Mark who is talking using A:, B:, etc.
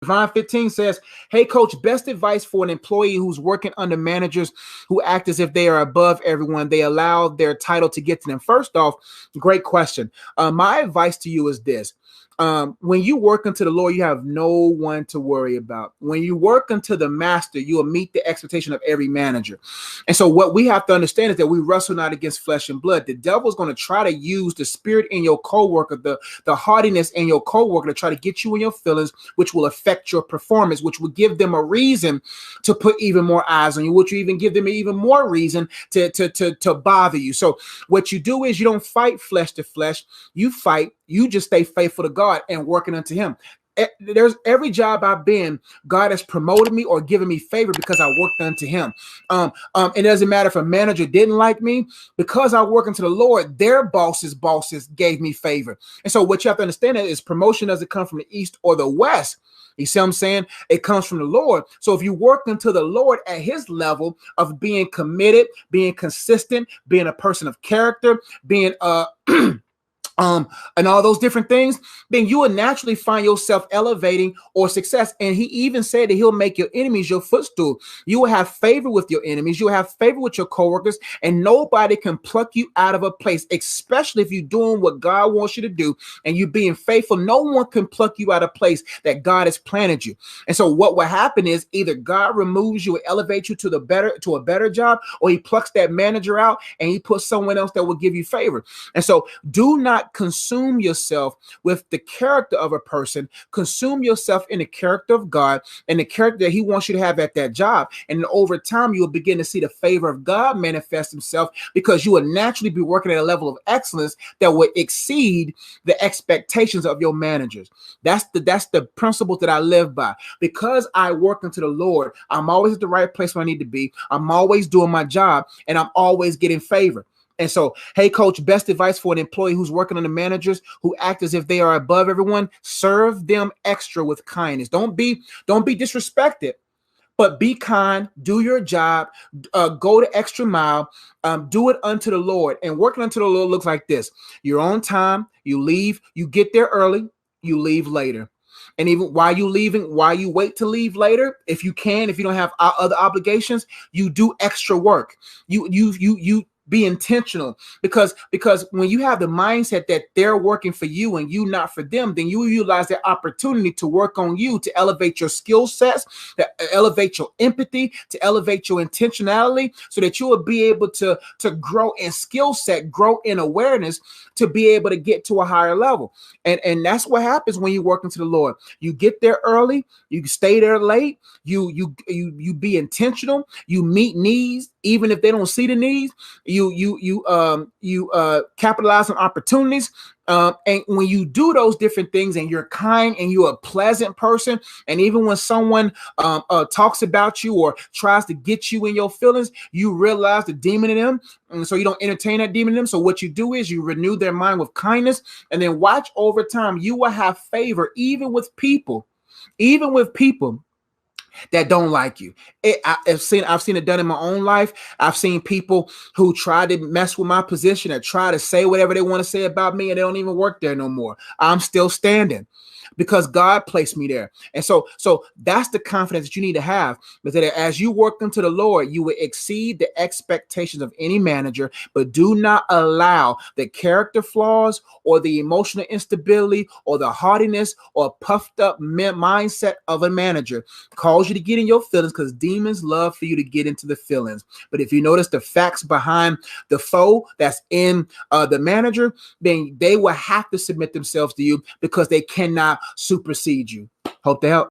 A: Divine 15 says, hey, coach, best advice for an employee who's working under managers who act as if they are above everyone. They allow their title to get to them. First off, great question. My advice to you is this. When you work unto the Lord, you have no one to worry about. When you work unto the master, you will meet the expectation of every manager. And so what we have to understand is that we wrestle not against flesh and blood. The devil is going to try to use the spirit in your coworker, the haughtiness in your coworker to try to get you in your feelings, which will affect your performance, which will give them a reason to put even more eyes on you, which will even give them even more reason to bother you. So what you do is you don't fight flesh to flesh. You just stay faithful to God and working unto him. There's every job I've been, God has promoted me or given me favor because I worked unto him. It doesn't matter if a manager didn't like me, because I work unto the Lord, their bosses gave me favor. And so what you have to understand is promotion doesn't come from the east or the west. You see what I'm saying? It comes from the Lord. So if you work unto the Lord at his level of being committed, being consistent, being a person of character, being and all those different things, then you will naturally find yourself elevating or success. And he even said that he'll make your enemies your footstool. You will have favor with your enemies. You will have favor with your coworkers, and nobody can pluck you out of a place, especially if you're doing what God wants you to do and you being faithful. No one can pluck you out of place that God has planted you. And so what will happen is either God removes you and elevates you to a better job, or he plucks that manager out and he puts someone else that will give you favor. And so do not consume yourself with the character of a person. Consume yourself in the character of God and the character that he wants you to have at that job. And over time, you will begin to see the favor of God manifest himself, because you will naturally be working at a level of excellence that will exceed the expectations of your managers. That's the principle that I live by. Because I work unto the Lord, I'm always at the right place where I need to be. I'm always doing my job, and I'm always getting favor. And so, hey, coach, best advice for an employee who's working under managers who act as if they are above everyone: serve them extra with kindness. Don't be disrespected, but be kind. Do your job. Go the extra mile. Do it unto the Lord. And working unto the Lord looks like this: you're on time. You leave. You get there early. You leave later. And even while you wait to leave later, if you don't have other obligations, you do extra work. You be intentional, because when you have the mindset that they're working for you and you not for them, then you utilize that opportunity to work on you, to elevate your skill sets, to elevate your empathy, to elevate your intentionality, so that you will be able to grow in skill set, grow in awareness, to be able to get to a higher level. And that's what happens when you work into the Lord. You get there early, you stay there late, you be intentional, you meet needs even if they don't see the needs. You capitalize on opportunities. And when you do those different things and you're kind and you're a pleasant person, and even when someone talks about you or tries to get you in your feelings, you realize the demon in them. And so you don't entertain that demon in them. So what you do is you renew their mind with kindness, and then watch over time. You will have favor even with people that don't like you. I've seen it done in my own life. I've seen people who try to mess with my position and try to say whatever they want to say about me, and they don't even work there no more. I'm still standing because God placed me there. And so that's the confidence that you need to have, but that as you work unto the Lord, you will exceed the expectations of any manager. But do not allow the character flaws or the emotional instability or the haughtiness or puffed up mindset of a manager cause you to get in your feelings, because demons love for you to get into the feelings. But if you notice the facts behind the foe that's in the manager, then they will have to submit themselves to you, because they cannot supersede you. Hope to help.